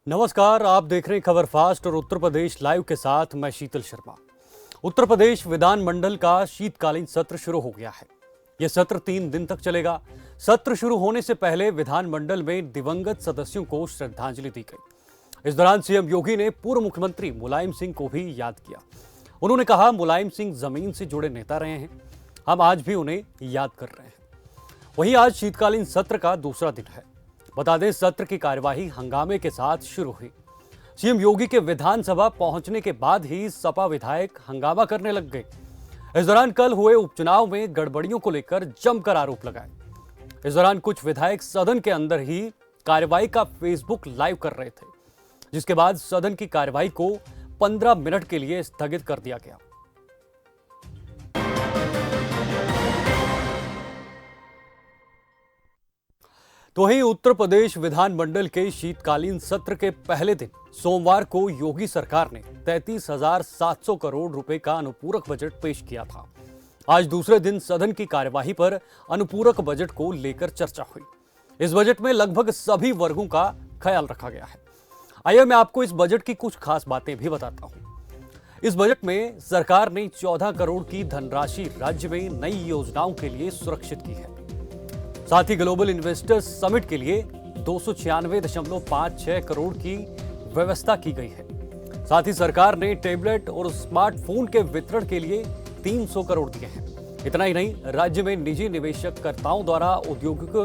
नमस्कार, आप देख रहे हैं खबर फास्ट और उत्तर प्रदेश लाइव के साथ मैं शीतल शर्मा। उत्तर प्रदेश विधानमंडल का शीतकालीन सत्र शुरू हो गया है। यह सत्र 3 दिन तक चलेगा। सत्र शुरू होने से पहले विधानमंडल में दिवंगत सदस्यों को श्रद्धांजलि दी गई। इस दौरान सीएम योगी ने पूर्व मुख्यमंत्री मुलायम सिंह को भी याद किया। उन्होंने कहा, मुलायम सिंह जमीन से जुड़े नेता रहे हैं, हम आज भी उन्हें याद कर रहे हैं। वहीं आज शीतकालीन सत्र का दूसरा दिन है। बता दें, सत्र की कार्यवाही हंगामे के साथ शुरू हुई। सीएम योगी के विधानसभा पहुंचने के बाद ही सपा विधायक हंगामा करने लग गए। इस दौरान कल हुए उपचुनाव में गड़बड़ियों को लेकर जमकर आरोप लगाए। इस दौरान कुछ विधायक सदन के अंदर ही कार्यवाही का फेसबुक लाइव कर रहे थे, जिसके बाद सदन की कार्यवाही को 15 मिनट के लिए स्थगित कर दिया गया। तो वहीं उत्तर प्रदेश विधानमंडल के शीतकालीन सत्र के पहले दिन सोमवार को योगी सरकार ने 33,700 करोड़ रुपए का अनुपूरक बजट पेश किया था। आज दूसरे दिन सदन की कार्यवाही पर अनुपूरक बजट को लेकर चर्चा हुई। इस बजट में लगभग सभी वर्गों का ख्याल रखा गया है। आइए मैं आपको इस बजट की कुछ खास बातें भी बताता हूं। इस बजट में सरकार ने 14 करोड़ की धनराशि राज्य में नई योजनाओं के लिए सुरक्षित की है। साथ ही ग्लोबल इन्वेस्टर्स समिट के लिए 296.56 करोड़ की व्यवस्था की गई है। साथ ही सरकार ने टैबलेट और स्मार्टफोन के वितरण के लिए 300 करोड़ दिए हैं। इतना ही नहीं, राज्य में निजी निवेशकर्ताओं द्वारा औद्योगिक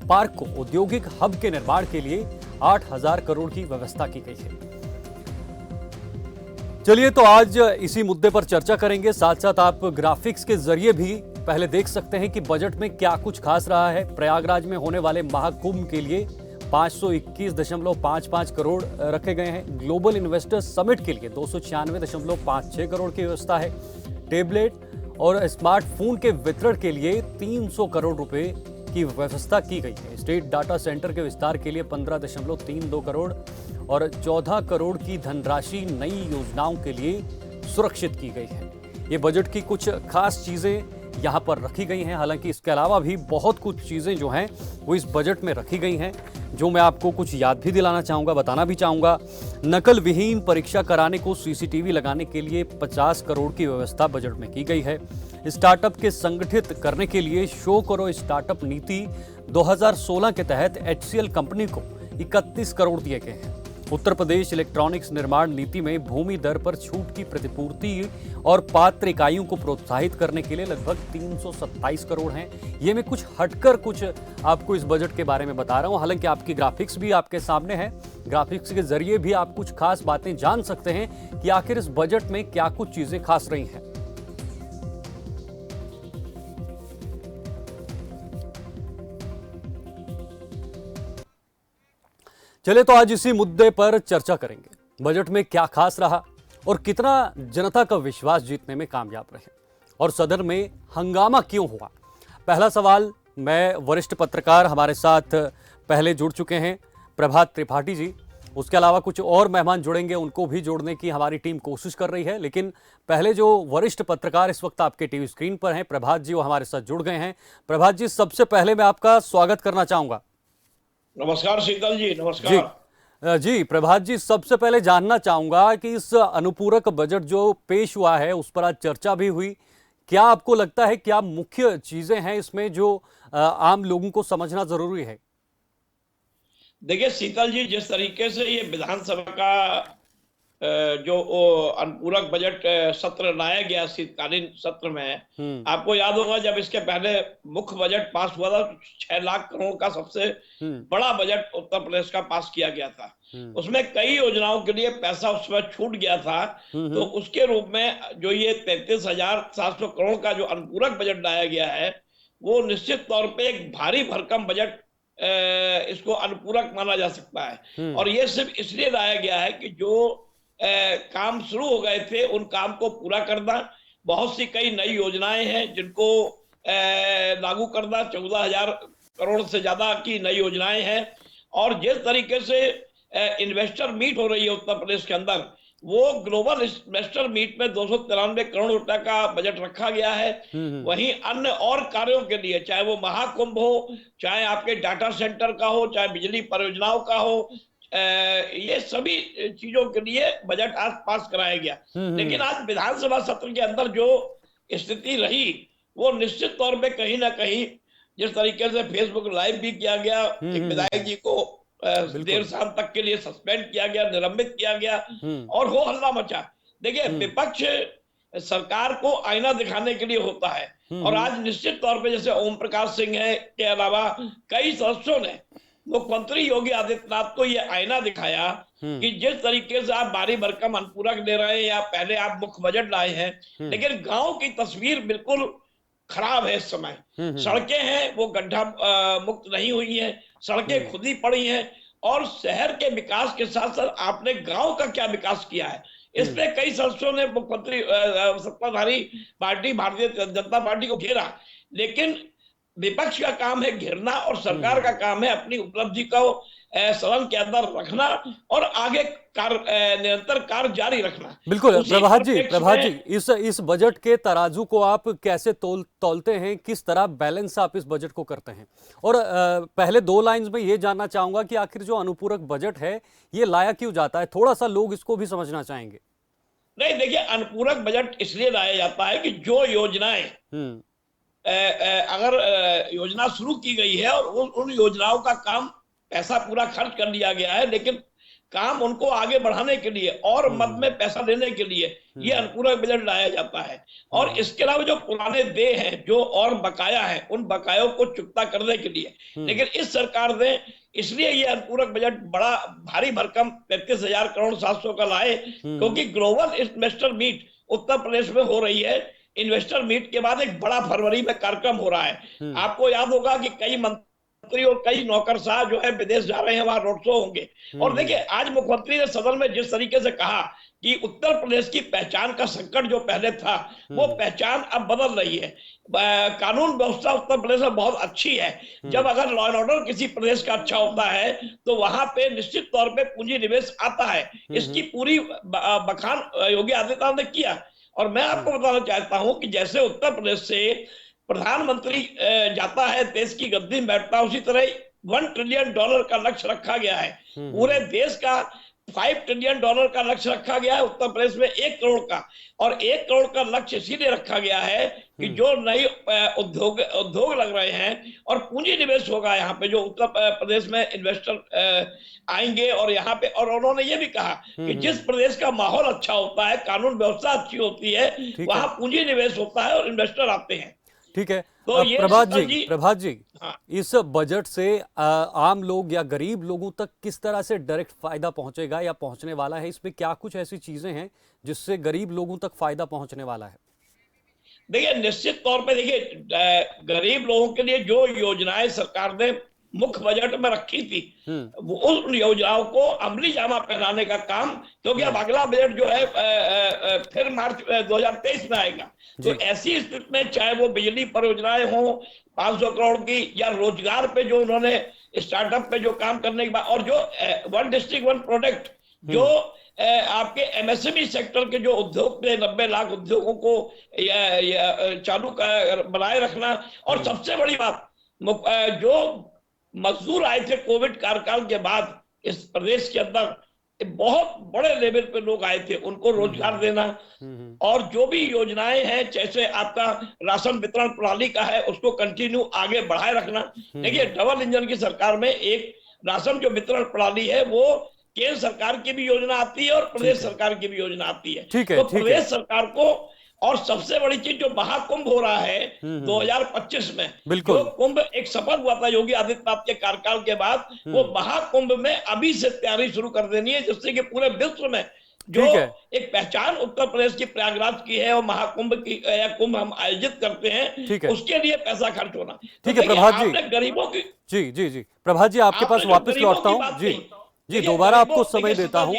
पार्क को औद्योगिक हब के निर्माण के लिए 8,000 करोड़ की व्यवस्था की गई है। चलिए, तो आज इसी मुद्दे पर चर्चा करेंगे। साथ साथ आप ग्राफिक्स के जरिए भी पहले देख सकते हैं कि बजट में क्या कुछ खास रहा है। प्रयागराज में होने वाले महाकुंभ के लिए 521.55 करोड़ रखे गए हैं। ग्लोबल इन्वेस्टर्स समिट के लिए 296.56 करोड़ की व्यवस्था है। टैबलेट और स्मार्टफोन के वितरण के लिए 300 करोड़ रुपए की व्यवस्था की गई है। स्टेट डाटा सेंटर के विस्तार के लिए 15.32 करोड़ और 14 करोड़ की धनराशि नई योजनाओं के लिए सुरक्षित की गई है। ये बजट की कुछ खास चीजें यहाँ पर रखी गई हैं। हालांकि इसके अलावा भी बहुत कुछ चीजें जो हैं वो इस बजट में रखी गई हैं, जो मैं आपको कुछ याद भी दिलाना चाहूँगा, बताना भी चाहूँगा। नकल विहीन परीक्षा कराने को सीसीटीवी लगाने के लिए 50 करोड़ की व्यवस्था बजट में की गई है। स्टार्टअप के संगठित करने के लिए शो करो स्टार्टअप नीति 2016 के तहत HCL कंपनी को 31 करोड़ दिए गए हैं। उत्तर प्रदेश इलेक्ट्रॉनिक्स निर्माण नीति में भूमि दर पर छूट की प्रतिपूर्ति और पात्र इकाइयों को प्रोत्साहित करने के लिए लगभग 327 करोड़ हैं। ये मैं कुछ हटकर कुछ आपको इस बजट के बारे में बता रहा हूं। हालांकि आपकी ग्राफिक्स भी आपके सामने है। ग्राफिक्स के जरिए भी आप कुछ खास बातें जान सकते हैं कि आखिर इस बजट में क्या कुछ चीजें खास रही हैं। चले, तो आज इसी मुद्दे पर चर्चा करेंगे। बजट में क्या खास रहा और कितना जनता का विश्वास जीतने में कामयाब रहे, और सदन में हंगामा क्यों हुआ। पहला सवाल, मैं वरिष्ठ पत्रकार हमारे साथ पहले जुड़ चुके हैं प्रभात त्रिपाठी जी। उसके अलावा कुछ और मेहमान जुड़ेंगे, उनको भी जोड़ने की हमारी टीम कोशिश कर रही है। लेकिन पहले जो वरिष्ठ पत्रकार इस वक्त आपके टीवी स्क्रीन पर हैं, प्रभात जी, वो हमारे साथ जुड़ गए हैं। प्रभात जी, सबसे पहले मैं आपका स्वागत करना चाहूंगा। नमस्कार शीतल जी। नमस्कार जी। प्रभात जी, सबसे पहले जानना चाहूंगा कि इस अनुपूरक बजट जो पेश हुआ है उस पर आज चर्चा भी हुई। क्या आपको लगता है क्या मुख्य चीजें हैं इसमें जो आम लोगों को समझना जरूरी है? देखिए शीतल जी, जिस तरीके से ये विधानसभा का जो अनुपूरक बजट सत्र लाया गया शीतकालीन सत्र में, आपको याद होगा जब इसके पहले मुख्य बजट पास हुआ था 6 लाख करोड़ का सबसे बड़ा बजट उत्तर प्रदेश का पास किया गया था। उसमें कई योजनाओं के लिए पैसा उसमें छूट गया था। तो उसके रूप में जो ये 33,700 करोड़ का जो अनुपूरक बजट लाया गया है, वो निश्चित तौर पे एक भारी भरकम बजट इसको अनुपूरक माना जा सकता है। और ये सिर्फ इसलिए लाया गया है कि जो काम शुरू हो गए थे उन काम को पूरा करना। बहुत सी कई नई योजनाएं हैं जिनको लागू करना। 14,000 करोड़ से ज्यादा की नई योजनाएं हैं। और जिस तरीके से इन्वेस्टर मीट हो रही है उत्तर प्रदेश के अंदर, वो ग्लोबल इन्वेस्टर मीट में 293 करोड़ रुपए का बजट रखा गया है। वहीं अन्य और कार्यों के लिए, चाहे वो महाकुंभ हो, चाहे आपके डाटा सेंटर का हो, चाहे बिजली परियोजनाओं का हो, ये सभी चीजों के लिए बजट आज पास कराया गया। लेकिन आज विधानसभा सत्र के अंदर जो स्थिति रही वो निश्चित तौर पे कहीं ना कहीं, जिस तरीके से फेसबुक लाइव भी किया गया, एक विधायक जी को देर शाम तक के लिए सस्पेंड किया गया, निलंबित किया गया और हो हल्ला मचा। देखिए, विपक्ष सरकार को आईना दिखाने के लिए होता है और आज निश्चित तौर पे जैसे ओम प्रकाश सिंह है के अलावा कई सदस्यों ने मुख्यमंत्री योगी आदित्यनाथ को ये आईना दिखाया कि जिस तरीके से आप बारी भरकम अनुपूरक दे रहे हैं या पहले आप मुख्य बजट लाए हैं, लेकिन गांव की तस्वीर बिल्कुल खराब है इस समय। सड़कें हैं वो गड्ढा मुक्त नहीं हुई है, सड़कें खुद ही पड़ी हैं और शहर के विकास के साथ साथ आपने गांव का क्या विकास किया है, इसलिए कई सदस्यों ने मुख्यमंत्री सत्ताधारी पार्टी भारतीय जनता पार्टी को घेरा। लेकिन विपक्ष का काम है घेरना और सरकार का काम है अपनी उपलब्धि को सदन के अंदर रखना और आगे निरंतर कार्य जारी रखना। बिल्कुल प्रभात जी, इस बजट के तराजू को आप कैसे तौलते हैं, किस तरह बैलेंस आप इस बजट को करते हैं? और पहले 2 लाइंस में ये जानना चाहूंगा कि आखिर जो अनुपूरक बजट है ये लाया क्यों जाता है, थोड़ा सा लोग इसको भी समझना चाहेंगे। नहीं, देखिए, अनुपूरक बजट इसलिए लाया जाता है कि जो योजनाएं अगर योजना शुरू की गई है और उन योजनाओं का काम पैसा पूरा खर्च कर लिया गया है, लेकिन काम उनको आगे बढ़ाने के लिए और मद में पैसा देने के लिए ये अनुपूरक बजट लाया जाता है। और इसके अलावा जो पुराने देय हैं, जो और बकाया है, उन बकायों को चुकता करने के लिए। लेकिन इस सरकार ने इसलिए ये अनुपूरक बजट बड़ा भारी भरकम 33,000 करोड़ 700 का लाए क्योंकि global investor meet Uttar Pradesh में हो रही है। इन्वेस्टर मीट के बाद एक बड़ा फरवरी में कार्यक्रम हो रहा है। आपको याद होगा कि कई मंत्री और कई नौकरशाह जो है विदेश जा रहे हैं, वहां रोड शो होंगे। और देखिए, आज मुख्यमंत्री ने सदन में जिस तरीके से कहा कि उत्तर प्रदेश की पहचान का संकट जो पहले था वो पहचान अब बदल रही है। कानून व्यवस्था उत्तर प्रदेश में बहुत अच्छी है। जब अगर लॉ एंड ऑर्डर किसी प्रदेश का अच्छा होता है तो वहां पे निश्चित तौर पे पूंजी निवेश आता है। इसकी पूरी बखान योगी आदित्यनाथ ने किया। और मैं आपको बताना चाहता हूं कि जैसे उत्तर प्रदेश से प्रधानमंत्री जाता है, देश की गद्दी में बैठता है, उसी तरह $1 ट्रिलियन का लक्ष्य रखा गया है। पूरे देश का $5 ट्रिलियन का लक्ष्य रखा गया है, उत्तर प्रदेश में 1 करोड़ का। और 1 करोड़ का लक्ष्य इसीलिए रखा गया है कि जो नए उद्योग लग रहे हैं और पूंजी निवेश होगा यहाँ पे, जो उत्तर प्रदेश में इन्वेस्टर आएंगे और यहाँ पे। और उन्होंने ये भी कहा कि जिस प्रदेश का माहौल अच्छा होता है, कानून व्यवस्था अच्छी होती है, वहां पूंजी निवेश होता है और इन्वेस्टर आते हैं। ठीक है, तो प्रभात जी, हाँ। इस बजट से आम लोग या गरीब लोगों तक किस तरह से डायरेक्ट फायदा पहुंचेगा या पहुंचने वाला है? इसमें क्या कुछ ऐसी चीजें हैं जिससे गरीब लोगों तक फायदा पहुंचने वाला है? देखिए, निश्चित तौर पे देखिए, गरीब लोगों के लिए जो योजनाएं सरकार ने मुख्य बजट में रखी थी, वो उन योजनाओं को अमली जामा पहनाने का काम, क्योंकि अब अगला बजट जो है फिर मार्च 2023 में आएगा। तो ऐसी स्थिति में चाहे वो बिजली परियोजनाएं हो 500 करोड़ की, या रोजगार पे जो उन्होंने स्टार्टअप पे जो काम करने के बाद, और जो 1 डिस्ट्रिक्ट 1 प्रोडक्ट, जो आपके एमएसएमई सेक्टर के जो उद्योग थे, 90 लाख उद्योगों को चालू बनाए रखना। और सबसे बड़ी बात, जो मजदूर आए थे कोविड कार्यकाल के बाद इस प्रदेश के अंदर, बहुत बड़े लेवल पे लोग आए थे, उनको रोजगार देना। और जो भी योजनाएं हैं, जैसे आपका राशन वितरण प्रणाली का है, उसको कंटिन्यू आगे बढ़ाए रखना। देखिए, डबल इंजन की सरकार में एक राशन जो वितरण प्रणाली है वो केंद्र सरकार की भी योजना आती है और प्रदेश सरकार की भी योजना आती है। तो प्रदेश सरकार को, और सबसे बड़ी चीज जो महाकुंभ हो रहा है 2025 में, जो कुंभ एक सफल हुआ था योगी आदित्यनाथ के कार्यकाल के बाद, वो महाकुंभ में अभी से तैयारी शुरू कर देनी है, जिससे कि पूरे विश्व में जो एक पहचान उत्तर प्रदेश की प्रयागराज की है और महाकुंभ की या कुंभ हम आयोजित करते हैं, उसके लिए पैसा खर्च होना। ठीक है प्रभात जी, गरीबों की जी प्रभात जी, आपके पास वापस लौटता हूँ। जी दोबारा आपको समय देता हूँ।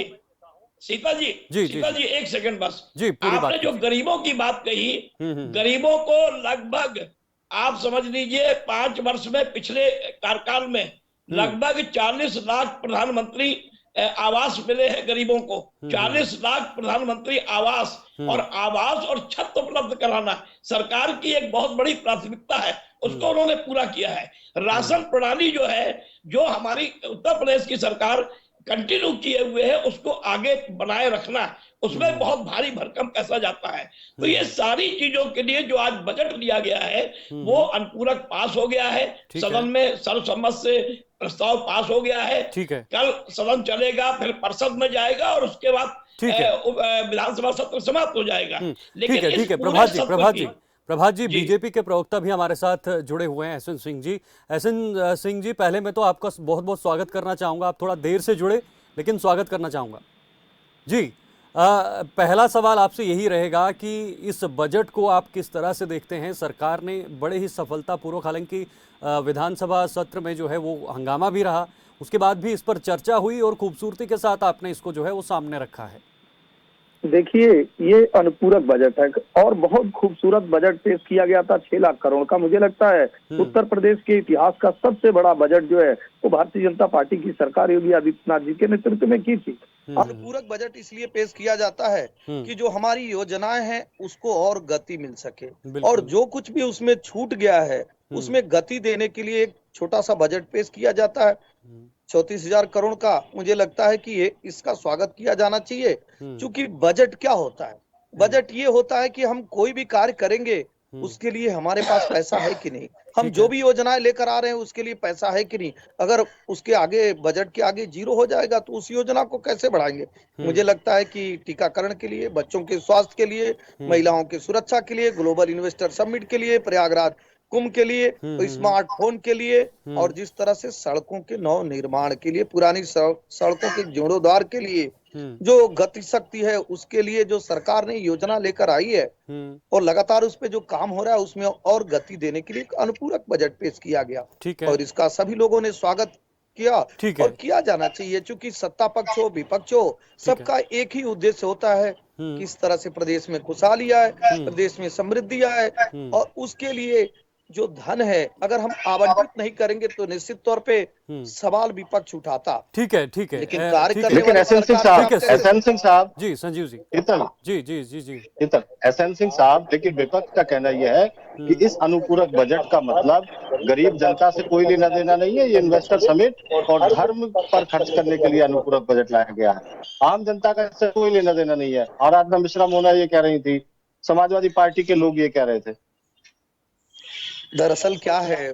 सीता जी, एक सेकंड बस। जी, आपने जो गरीबों की बात कही, गरीबों को लगभग आप समझ लीजिए 5 वर्ष में, पिछले कार्यकाल में लगभग 40 लाख प्रधानमंत्री आवास मिले हैं गरीबों को। 40 लाख प्रधानमंत्री आवास, और आवास और छत उपलब्ध कराना सरकार की एक बहुत बड़ी प्राथमिकता है, उसको उन्होंने पूरा किया है। राशन प्रणाली जो है, जो हमारी उत्तर प्रदेश की सरकार कंटिन्यू किए हुए है उसको आगे बनाए रखना, उसमें बहुत भारी भरकम पैसा जाता है। तो ये सारी चीजों के लिए जो आज बजट लिया गया है वो अनुपूरक पास हो गया है, सदन में सर्वसम्मत से प्रस्ताव पास हो गया है। ठीक है, कल सदन चलेगा, फिर परिषद में जाएगा और उसके बाद ठीक है, विधानसभा सत्र समाप्त हो जाएगा। ठीक है, ठीक है। प्रभात जी बीजेपी के प्रवक्ता भी हमारे साथ जुड़े हुए हैं, एसएन सिंह जी। एसएन सिंह जी, पहले मैं तो आपका बहुत बहुत स्वागत करना चाहूंगा। आप थोड़ा देर से जुड़े, लेकिन स्वागत करना चाहूंगा जी। पहला सवाल आपसे यही रहेगा कि इस बजट को आप किस तरह से देखते हैं। सरकार ने बड़े ही सफलतापूर्वक, हालांकि विधानसभा सत्र में जो है वो हंगामा भी रहा, उसके बाद भी इस पर चर्चा हुई और खूबसूरती के साथ आपने इसको जो है वो सामने रखा है। देखिए, ये अनुपूरक बजट है और बहुत खूबसूरत बजट पेश किया गया था 6 लाख करोड़ का। मुझे लगता है उत्तर प्रदेश के इतिहास का सबसे बड़ा बजट जो है वो भारतीय जनता पार्टी की सरकार योगी आदित्यनाथ जी के नेतृत्व में की थी। अनुपूरक बजट इसलिए पेश किया जाता है कि जो हमारी योजनाएं हैं उसको और गति मिल सके, और जो कुछ भी उसमें छूट गया है उसमें गति देने के लिए एक छोटा सा बजट पेश किया जाता है 34,000 करोड़ का। मुझे लगता है कि ये इसका स्वागत किया जाना चाहिए, क्योंकि बजट क्या होता है? बजट ये होता है कि हम कोई भी कार्य करेंगे उसके लिए हमारे पास पैसा है कि नहीं, हम जो भी योजनाएं लेकर आ रहे हैं उसके लिए पैसा है कि नहीं। अगर उसके आगे, बजट के आगे जीरो हो जाएगा तो उस योजना को कैसे बढ़ाएंगे? मुझे लगता है कि टीकाकरण के लिए, बच्चों के स्वास्थ्य के लिए, महिलाओं की सुरक्षा के लिए, ग्लोबल इन्वेस्टर समिट के लिए, प्रयागराज कुंभ के लिए, स्मार्टफोन के लिए, और जिस तरह से सड़कों के नव निर्माण के लिए, पुरानी सड़कों के जीर्णोद्धार के लिए जो गति शक्ति है उसके लिए जो सरकार ने योजना लेकर आई है और लगातार उस पे जो काम हो रहा है उसमें और गति देने के लिए एक अनुपूरक बजट पेश किया गया। ठीक है, और इसका सभी लोगों ने स्वागत किया और किया जाना चाहिए, क्योंकि सत्ता पक्ष हो विपक्ष हो सबका एक ही उद्देश्य होता है, किस तरह से प्रदेश में खुशहाली आए, प्रदेश में समृद्धि आए, और उसके लिए जो धन है अगर हम आवंटित नहीं करेंगे तो निश्चित तौर पे सवाल विपक्ष उठाता। ठीक है, ठीक है, लेकिन कार्य करने लेकिन एसएन सिंह साहब जी, संजीव जी, इतन जी जी जी जी इतन एसएन सिंह साहब, लेकिन विपक्ष का कहना यह है कि इस अनुपूरक बजट का मतलब गरीब जनता से कोई लेना देना नहीं है। ये इन्वेस्टर समिट और धर्म पर खर्च करने के लिए अनुपूरक बजट लाया गया है। आम जनता का इससे कोई लेना देना नहीं है। आराधना मिश्रा मोना ये कह रही थी, समाजवादी पार्टी के लोग ये कह रहे थे। दरअसल क्या है,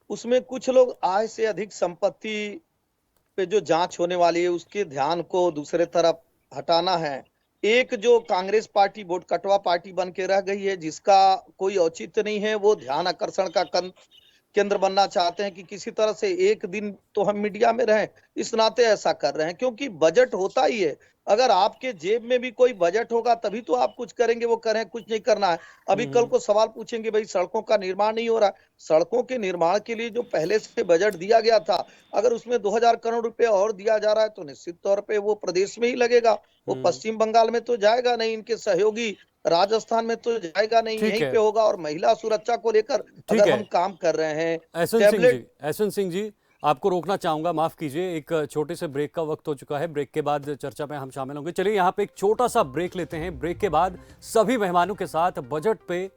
उसमें कुछ लोग आय से अधिक संपत्ति पे जो जांच होने वाली है उसके ध्यान को दूसरे तरफ हटाना है। एक जो कांग्रेस पार्टी वोट कटवा पार्टी बन के रह गई है, जिसका कोई औचित्य नहीं है, वो ध्यान आकर्षण का केंद्र बनना चाहते हैं कि किसी तरह से एक दिन तो हम मीडिया में रहें, इस नाते ऐसा कर रहे हैं। क्योंकि बजट होता ही है, अगर आपके जेब में भी कोई बजट होगा तभी तो आप कुछ करेंगे, वो करें कुछ नहीं करना है। अभी कल को सवाल पूछेंगे भाई सड़कों का निर्माण नहीं हो रहा, सड़कों के निर्माण के लिए जो पहले से बजट दिया गया था अगर उसमें 2,000 करोड़ रुपए और दिया जा रहा है तो निश्चित तौर पे वो प्रदेश में ही लगेगा, वो पश्चिम बंगाल में तो जाएगा नहीं, इनके सहयोगी राजस्थान में तो जाएगा नहीं, यहीं पे होगा। और महिला सुरक्षा को लेकर अगर हम काम कर रहे हैं। एसएन सिंह जी, आपको रोकना चाहूंगा, माफ कीजिए, एक छोटे से ब्रेक का वक्त हो चुका है। ब्रेक के बाद चर्चा में हम शामिल होंगे। चलिए यहाँ पे एक छोटा सा ब्रेक लेते हैं। ब्रेक के बाद सभी मेहमानों के साथ बजट पे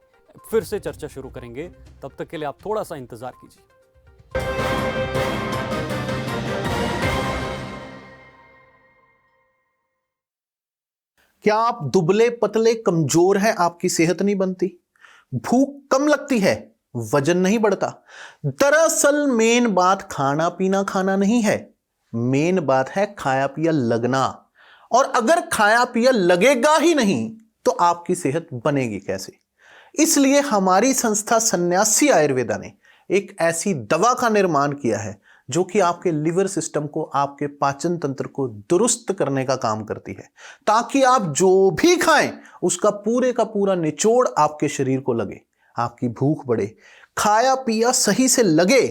फिर से चर्चा शुरू करेंगे। तब तक के लिए आप थोड़ा सा इंतजार कीजिए। क्या आप दुबले पतले कमजोर हैं, आपकी सेहत नहीं बनती, भूख कम लगती है, वजन नहीं बढ़ता? दरअसल मेन बात खाना पीना खाना नहीं है, मेन बात है खाया पिया लगना। और अगर खाया पिया लगेगा ही नहीं तो आपकी सेहत बनेगी कैसे? इसलिए हमारी संस्था सन्यासी आयुर्वेदा ने एक ऐसी दवा का निर्माण किया है जो कि आपके लिवर सिस्टम को, आपके पाचन तंत्र को दुरुस्त करने का काम करती है, ताकि आप जो भी खाएं उसका पूरे का पूरा निचोड़ आपके शरीर को लगे, आपकी भूख बढ़े, खाया पिया सही से लगे,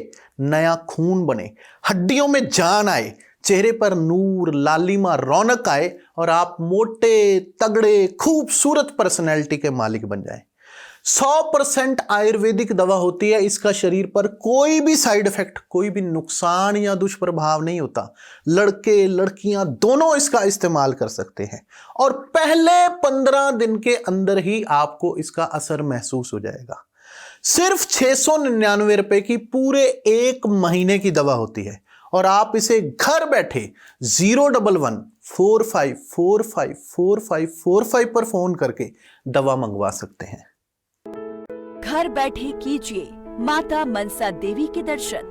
नया खून बने, हड्डियों में जान आए, चेहरे पर नूर, लालिमा, रौनक आए और आप मोटे तगड़े खूबसूरत पर्सनैलिटी के मालिक बन जाएं। 100% आयुर्वेदिक दवा होती है, इसका शरीर पर कोई भी साइड इफेक्ट, कोई भी नुकसान या दुष्प्रभाव नहीं होता। लड़के लड़कियां दोनों इसका इस्तेमाल कर सकते हैं और पहले 15 दिन के अंदर ही आपको इसका असर महसूस हो जाएगा। सिर्फ 699 रुपए की पूरे 1 महीने की दवा होती है और आप इसे घर बैठे 011-45454545 पर फोन करके दवा मंगवा सकते हैं। घर बैठे कीजिए माता मनसा देवी के दर्शन,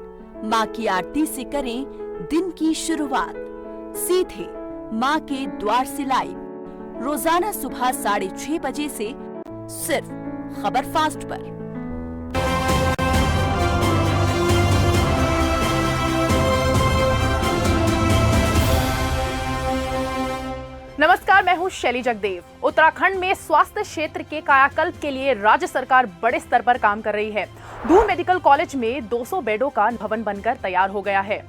माँ की आरती से करें दिन की शुरुआत, सीधे माँ के द्वार से लाइव, रोजाना सुबह 6:30 बजे से सिर्फ खबर फास्ट पर। नमस्कार, मैं हूं शैली जगदेव। उत्तराखंड में स्वास्थ्य क्षेत्र के कायाकल्प के लिए राज्य सरकार बड़े स्तर पर काम कर रही है। दून मेडिकल कॉलेज में 200 बेडों का भवन बनकर तैयार हो गया है।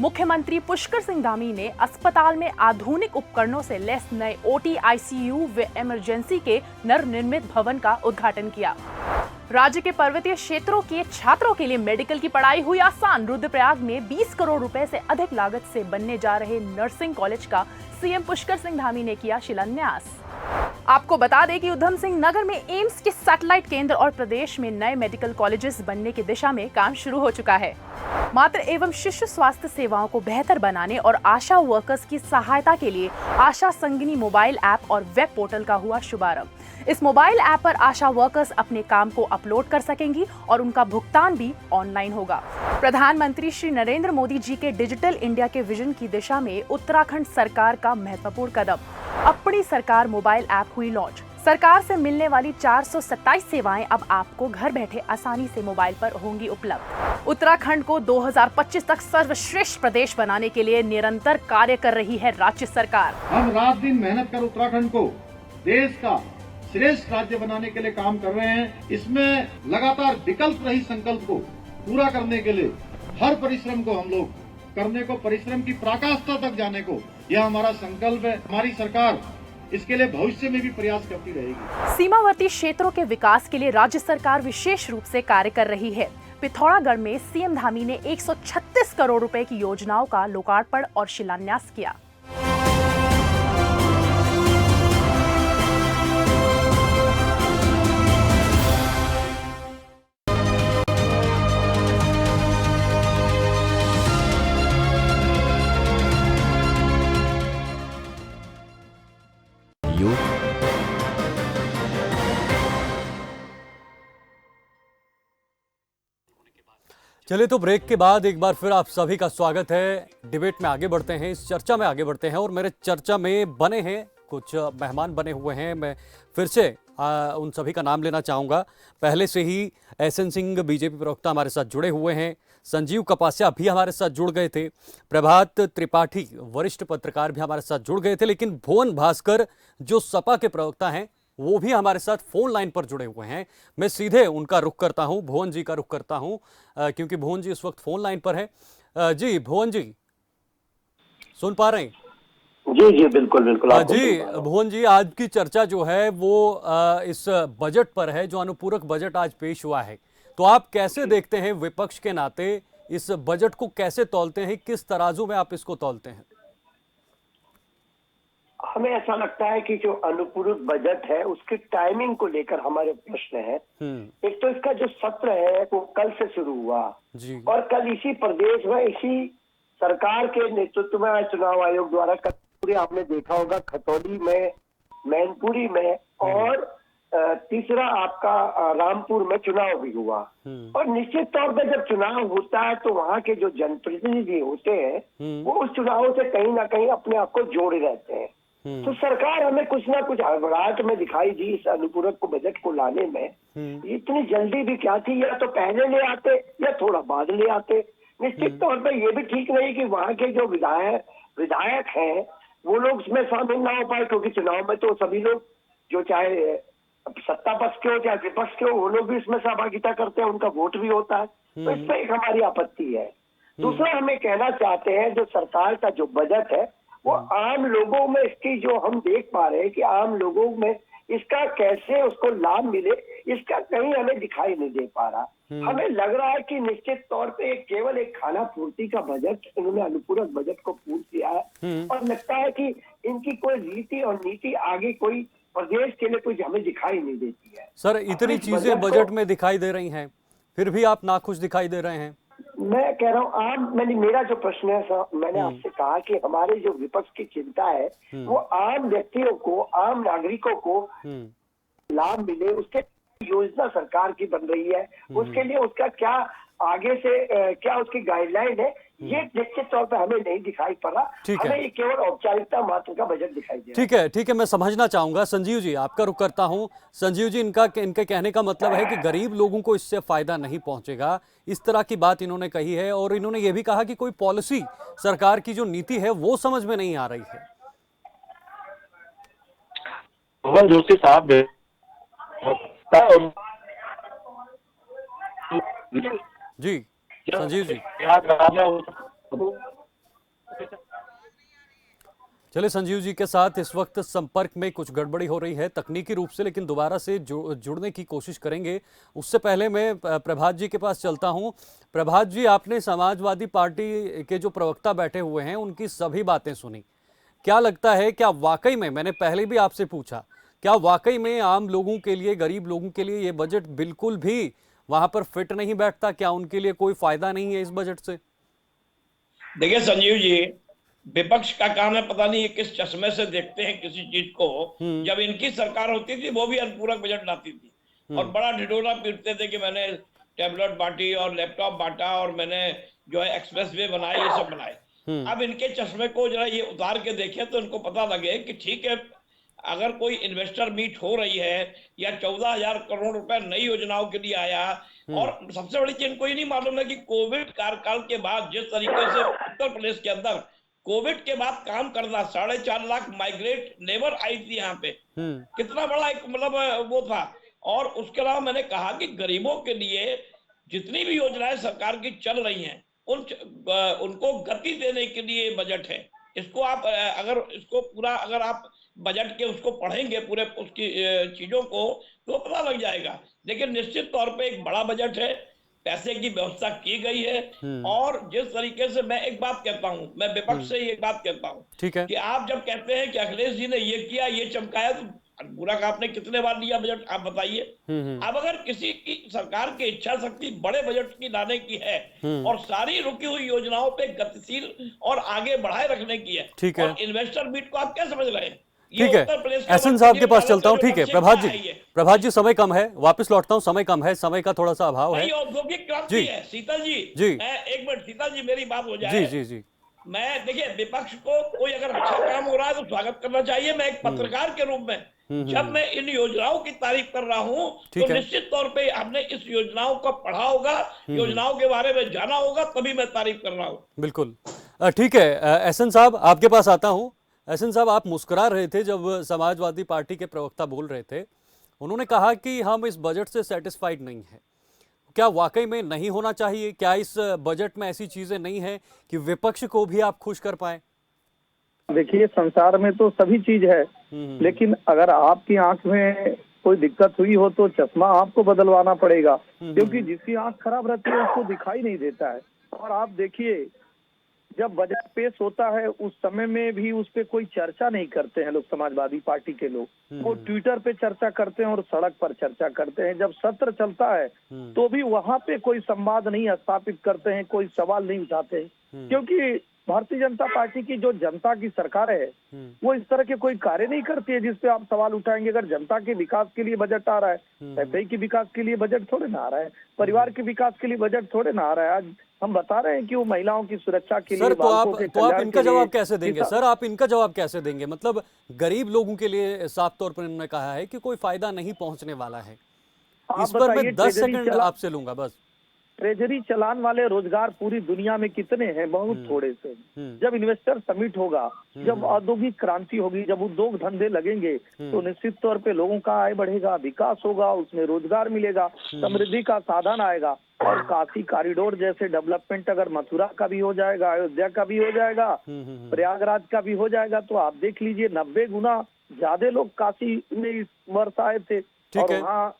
मुख्यमंत्री पुष्कर सिंह धामी ने अस्पताल में आधुनिक उपकरणों से लैस नए ओटी, आईसीयू व इमरजेंसी के नवनिर्मित भवन का उद्घाटन किया। राज्य के पर्वतीय क्षेत्रों के छात्रों के लिए मेडिकल की पढ़ाई हुई आसान। रुद्रप्रयाग में 20 करोड़ रुपए से अधिक लागत से बनने जा रहे नर्सिंग कॉलेज का सीएम पुष्कर सिंह धामी ने किया शिलान्यास। आपको बता दें कि उधम सिंह नगर में एम्स के सैटेलाइट केंद्र और प्रदेश में नए मेडिकल कॉलेजेस बनने की दिशा में काम शुरू हो चुका है। मातृ एवं शिशु स्वास्थ्य सेवाओं को बेहतर बनाने और आशा वर्कर्स की सहायता के लिए आशा संगिनी मोबाइल ऐप और वेब पोर्टल का हुआ शुभारंभ। इस मोबाइल ऐप पर आशा वर्कर्स अपने काम को अपलोड कर सकेंगी और उनका भुगतान भी ऑनलाइन होगा। प्रधानमंत्री श्री नरेंद्र मोदी जी के डिजिटल इंडिया के विजन की दिशा में उत्तराखंड सरकार का महत्वपूर्ण कदम। अपनी सरकार मोबाइल ऐप हुई लॉन्च। सरकार से मिलने वाली 427 सेवाएं अब आपको घर बैठे आसानी से मोबाइल पर होंगी उपलब्ध। उत्तराखंड को 2025 तक सर्वश्रेष्ठ प्रदेश बनाने के लिए निरंतर कार्य कर रही है राज्य सरकार। हम रात दिन मेहनत कर उत्तराखंड को देश का श्रेष्ठ राज्य बनाने के लिए काम कर रहे हैं। इसमें लगातार विकल्प रहित संकल्प को पूरा करने के लिए हर परिश्रम को हम लोग करने को, परिश्रम की पराकाष्ठा तक जाने को, यह हमारा संकल्प है। हमारी सरकार इसके लिए भविष्य में भी प्रयास करती रहेगी। सीमावर्ती क्षेत्रों के विकास के लिए राज्य सरकार विशेष रूप से कार्य कर रही है। पिथौरागढ़ में सीएम धामी ने 136 करोड़ रुपए की योजनाओं का लोकार्पण और शिलान्यास किया। चलिए, तो ब्रेक के बाद एक बार फिर आप सभी का स्वागत है। डिबेट में आगे बढ़ते हैं, इस चर्चा में आगे बढ़ते हैं और मेरे चर्चा में बने हैं कुछ मेहमान बने हुए हैं। मैं फिर से उन सभी का नाम लेना चाहूँगा। पहले से ही एसएन सिंह बीजेपी प्रवक्ता हमारे साथ जुड़े हुए हैं, संजीव कपासिया भी हमारे साथ जुड़ गए थे, प्रभात त्रिपाठी वरिष्ठ पत्रकार भी हमारे साथ जुड़ गए थे, लेकिन भुवन भास्कर जो सपा के प्रवक्ता हैं वो भी हमारे साथ फोन लाइन पर जुड़े हुए हैं। मैं सीधे उनका रुख करता हूं, भुवन जी का रुख करता हूं, क्योंकि भुवन जी इस वक्त फोन लाइन पर है। जी भुवन जी, सुन पा रहे हैं? जी जी बिल्कुल बिल्कुल। जी भुवन जी, आज की चर्चा जो है वो इस बजट पर है, जो अनुपूरक बजट आज पेश हुआ है। तो आप कैसे देखते हैं विपक्ष के नाते इस बजट को, कैसे तौलते हैं, किस तराजू में आप इसको तौलते हैं? हमें ऐसा लगता है कि जो अनुपूरक बजट है उसकी टाइमिंग को लेकर हमारे प्रश्न है। एक तो इसका जो सत्र है वो कल से शुरू हुआ और कल इसी प्रदेश में, इसी सरकार के नेतृत्व में चुनाव आयोग द्वारा पूरे आपने देखा होगा खतौली में, मैनपुरी में और तीसरा आपका रामपुर में चुनाव भी हुआ। और निश्चित तौर पर जब चुनाव होता है तो वहाँ के जो जनप्रतिनिधि होते हैं वो उस चुनाव से कहीं ना कहीं अपने आप को जोड़े रहते हैं। तो सरकार हमें कुछ ना कुछ हड़बड़ाहट में दिखाई दी इस अनुपूरक को बजट को लाने में। इतनी जल्दी भी क्या थी, या तो पहले ले आते या थोड़ा बाद ले आते। निश्चित तौर पर यह भी ठीक नहीं कि वहाँ के जो विधायक हैं वो लोग इसमें शामिल ना हो पाए, क्योंकि चुनाव में तो सभी लोग जो चाहे सत्ता पक्ष के हो चाहे विपक्ष के हो वो लोग भी इसमें सहभागिता करते हैं, उनका वोट भी होता है। तो इस पर एक हमारी आपत्ति है। दूसरा हमें कहना चाहते हैं जो सरकार का जो बजट है वो आम लोगों में, इसकी जो हम देख पा रहे हैं कि आम लोगों में इसका कैसे उसको लाभ मिले, इसका कहीं हमें दिखाई नहीं दे पा रहा। हमें लग रहा है कि निश्चित तौर पे केवल एक खाना पूर्ति का बजट इन्होंने अनुपूरक बजट को पूर्ण किया है और लगता है कि इनकी कोई रीति और नीति आगे कोई प्रदेश के लिए कोई हमें दिखाई नहीं देती है। सर, इतनी चीजें बजट में दिखाई दे रही हैं, फिर भी आप नाखुश दिखाई दे रहे हैं। मैं कह रहा हूँ मेरा जो प्रश्न है सर, मैंने आपसे कहा कि हमारे जो विपक्ष की चिंता है वो आम व्यक्तियों को, आम नागरिकों को लाभ मिले, उसके योजना सरकार की बन रही है, उसके लिए उसका क्या आगे से क्या उसकी गाइडलाइन है, ये निश्चित तौर पर हमें नहीं दिखाई पड़ा। हमें ये केवल औपचारिकता मात्र का बजट दिखाई दे रहा है। ठीक है, मैं समझना चाहूंगा। संजीव जी, आपका रुख करता हूं। संजीव जी, इनके कहने का मतलब है कि गरीब लोगों को इससे फायदा नहीं पहुंचेगा, इस तरह की बात इन्होंने कही है। और इन्होंने ये भी कहा कि कोई पॉलिसी, सरकार की जो नीति है वो समझ में नहीं आ रही है। पवन जोशी साहब जी, संजीव जी, चलिए संजीव जी के साथ इस वक्त संपर्क में कुछ गड़बड़ी हो रही है तकनीकी रूप से, लेकिन दोबारा से जुड़ने की कोशिश करेंगे। उससे पहले मैं प्रभात जी के पास चलता हूं। प्रभात जी, आपने समाजवादी पार्टी के जो प्रवक्ता बैठे हुए हैं उनकी सभी बातें सुनी, क्या लगता है, क्या वाकई में, मैंने पहले भी आपसे पूछा, क्या वाकई में आम लोगों के लिए, गरीब लोगों के लिए ये बजट बिल्कुल भी वहां पर फिट नहीं बैठता? क्या उनके लिए कोई फायदा नहीं है इस बजट से? देखिए संजीव जी, विपक्ष का काम है, पता नहीं ये किस चश्मे से देखते हैं किसी चीज को। जब इनकी सरकार होती थी वो भी अनुपूरक बजट लाती थी और बड़ा ढिढोरा पीटते थे कि मैंने टैबलेट बांटी और लैपटॉप बांटा और मैंने जो है एक्सप्रेस वे बनाए, ये सब बनाए। अब इनके चश्मे को जरा ये उतार के देखें तो इनको पता लगे कि ठीक है, अगर कोई इन्वेस्टर मीट हो रही है या 14,000 करोड़ रुपए नई योजनाओं के लिए आया, और सबसे बड़ी चीज इनको ये नहीं मालूम है कि कोविड कार्यकाल के बाद जिस तरीके से उत्तर प्रदेश के अंदर कोविड के बाद काम करना, 4.5 लाख माइग्रेट लेबर आई थी यहाँ पे, कितना बड़ा एक मतलब वो था। और उसके अलावा मैंने कहा कि गरीबों के लिए जितनी भी योजनाएं सरकार की चल रही हैं उनको गति देने के लिए बजट है। इसको आप अगर इसको पूरा अगर आप बजट के उसको पढ़ेंगे पूरे उसकी चीजों को तो पता लग जाएगा। लेकिन निश्चित तौर पे एक बड़ा बजट है, पैसे की व्यवस्था की गई है। और जिस तरीके से मैं एक बात कहता हूं, मैं विपक्ष से एक बात कहता हूं, ठीक है, कि आप जब कहते हैं कि अखिलेश जी ने ये किया, ये चमकाया, तो पूरा का आपने कितने बार लिया बजट, आप बताइए। अब अगर किसी की सरकार की इच्छा शक्ति बड़े बजट की लाने की है और सारी रुकी हुई योजनाओं पे गतिशील और आगे बढ़ाए रखने की है, ठीक है, और इन्वेस्टर मीट को आप क्या समझ रहे हैं? ठीक है, एहसन साहब के पास चलता हूँ। ठीक है प्रभात जी, समय कम है, वापस लौटता हूँ, समय कम है, समय का थोड़ा सा अभाव है। औद्योगिक क्रांति है शीतल जी, एक मिनट शीतल जी, मेरी बात हो जाए। जी। मैं देखिए, विपक्ष को कोई अगर अच्छा काम हो रहा है तो स्वागत करना चाहिए। मैं एक पत्रकार के रूप में जब मैं इन योजनाओं की तारीफ कर रहा हूं तो निश्चित तौर पे हमने इस योजनाओं को पढ़ा होगा, योजनाओं के बारे में जाना होगा, तभी मैं तारीफ कर रहा हूं। बिल्कुल ठीक है। एहसन साहब, आपके पास आता हूं। एहसन साहब, आप मुस्कुरा रहे थे जब समाजवादी पार्टी के प्रवक्ता बोल रहे थे। उन्होंने कहा कि हम इस बजट से सेटिस्फाइड नहीं है। क्या वाकई में नहीं होना चाहिए? क्या इस बजट में ऐसी चीजें नहीं है कि विपक्ष को भी आप खुश कर पाए? देखिए, संसार में तो सभी चीज है, लेकिन अगर आपकी आंख में कोई दिक्कत हुई हो तो चश्मा आपको बदलवाना पड़ेगा, क्योंकि जिसकी आंख खराब रहती है उसको दिखाई नहीं देता है। और आप देखिए, जब बजट पेश होता है उस समय में भी उस पे कोई चर्चा नहीं करते हैं लोग, समाजवादी पार्टी के लोग। वो ट्विटर पे चर्चा करते हैं और सड़क पर चर्चा करते हैं। जब सत्र चलता है तो भी वहां पे कोई संवाद नहीं स्थापित करते हैं, कोई सवाल नहीं उठाते हैं, क्योंकि भारतीय जनता पार्टी की जो जनता की सरकार है वो इस तरह के कोई कार्य नहीं करती है जिसपे आप सवाल उठाएंगे। अगर जनता के विकास के लिए बजट आ रहा है, एफआई के विकास के लिए बजट थोड़े ना आ रहा है, परिवार के विकास के लिए बजट थोड़े ना आ रहा है। आज हम बता रहे हैं कि वो महिलाओं की सुरक्षा के लिए, सर, तो आप इनका जवाब कैसे देंगे? सर, आप इनका जवाब कैसे देंगे? मतलब गरीब लोगों के लिए साफ तौर पर इन्होंने कहा है कि कोई फायदा नहीं पहुंचने वाला है। इस पर मैं 10 सेकंड आपसे लूंगा बस। ट्रेजरी चलान वाले रोजगार पूरी दुनिया में कितने हैं? बहुत थोड़े से। जब इन्वेस्टर समिट होगा, जब औद्योगिक क्रांति होगी, जब उद्योग धंधे लगेंगे तो निश्चित तौर पे लोगों का आय बढ़ेगा, विकास होगा, उसमें रोजगार मिलेगा, समृद्धि का साधन आएगा। और काशी कॉरिडोर जैसे डेवलपमेंट अगर मथुरा का भी हो जाएगा, अयोध्या का भी हो जाएगा, प्रयागराज का भी हो जाएगा, तो आप देख लीजिए 90 गुना ज्यादा लोग काशी में इस वर्ष आए थे। और वहाँ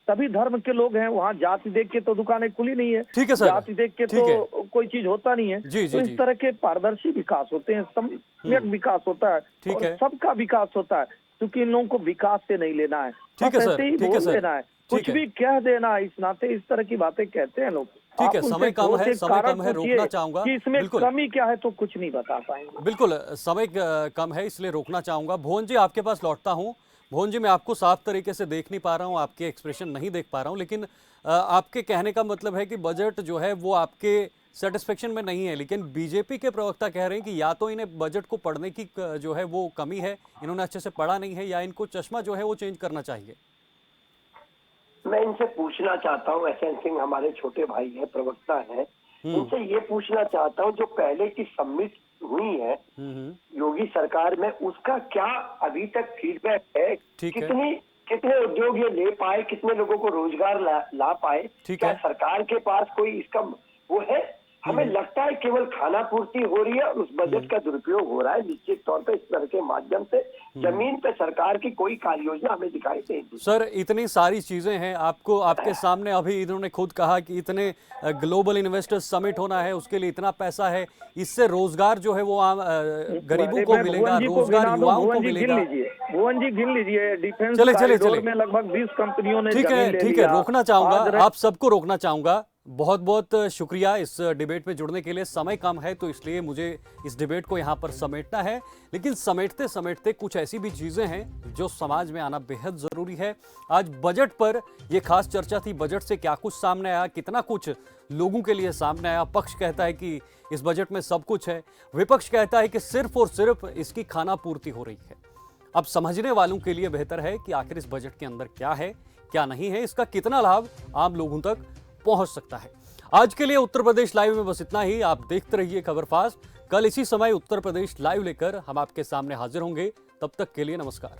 सभी धर्म के लोग हैं, वहाँ जाति देख के तो दुकानें खुली नहीं है, ठीक है सर, जाति देख के तो कोई चीज होता नहीं है। तो इस तरह के पारदर्शी विकास होते हैं, सम्यक विकास होता है, और सबका विकास होता है, क्योंकि इन लोगों को विकास से नहीं लेना है, ऐसे ही बोल देना है, कुछ भी कह देना है। इस नाते इस तरह की बातें कहते हैं लोग। ठीक है, आप उनसे समय कम है, ठोस एक समय कारण कम है, पूछिए रोकना चाहूंगा। कि इसमें बिल्कुल कमी क्या है, तो कुछ नहीं बता पाएंगे। बिल्कुल, समय कम है इसलिए रोकना चाहूंगा। भुवन जी आपके पास लौटता हूं। भुवन जी, मैं आपको साफ तरीके से देख नहीं पा रहा हूं, आपके एक्सप्रेशन नहीं देख पा रहा हूं, लेकिन आपके कहने का मतलब है कि बजट जो है वो आपके सेटिस्फेक्शन में नहीं है, लेकिन बीजेपी के प्रवक्ता कह रहे हैं कि या तो इन्हें बजट को पढ़ने की जो है वो कमी है, इन्होंने अच्छे से पढ़ा नहीं है, या इनको चश्मा जो है वो चेंज करना चाहिए। मैं इनसे पूछना चाहता हूँ, एसएन सिंह हमारे छोटे भाई हैं, प्रवक्ता हैं, इनसे ये पूछना चाहता हूँ, जो पहले की समिट हुई है योगी सरकार में, उसका क्या अभी तक फीडबैक है? कितने उद्योग ये ले पाए, कितने लोगों को रोजगार ला पाए? क्या सरकार के पास कोई इसका वो है? हमें लगता है केवल खाना पूर्ति हो रही है और उस बजट का दुरुपयोग हो रहा है। निश्चित तौर पे इस तरह के माध्यम से जमीन पे सरकार की कोई कार्य योजना हमें दिखाई नहीं देती। सर, इतनी सारी चीजें हैं, आपके सामने अभी इन्होंने खुद कहा कि इतने ग्लोबल इन्वेस्टर्स समिट होना है, उसके लिए इतना पैसा है, इससे रोजगार जो है वो गरीबों को मिलेगा, रोजगार युवाओं को मिलेगा। भुवन जी गिन लीजिए, डिफेंस चले में लगभग 20 कंपनियों ने ठीक है, रोकना चाहूंगा, आप सबको रोकना चाहूंगा। बहुत बहुत शुक्रिया इस डिबेट में जुड़ने के लिए। समय कम है तो इसलिए मुझे इस डिबेट को यहाँ पर समेटना है, लेकिन समेटते समेटते कुछ ऐसी भी चीजें हैं जो समाज में आना बेहद जरूरी है। आज बजट पर यह खास चर्चा थी, बजट से क्या कुछ सामने आया, कितना कुछ लोगों के लिए सामने आया। पक्ष कहता है कि इस बजट में सब कुछ है, विपक्ष कहता है कि सिर्फ और सिर्फ इसकी खाना पूर्ति हो रही है। अब समझने वालों के लिए बेहतर है कि आखिर इस बजट के अंदर क्या है, क्या नहीं है, इसका कितना लाभ आम लोगों तक पहुंच सकता है। आज के लिए उत्तर प्रदेश लाइव में बस इतना ही। आप देखते रहिए खबर फास्ट। कल इसी समय उत्तर प्रदेश लाइव लेकर हम आपके सामने हाजिर होंगे। तब तक के लिए नमस्कार।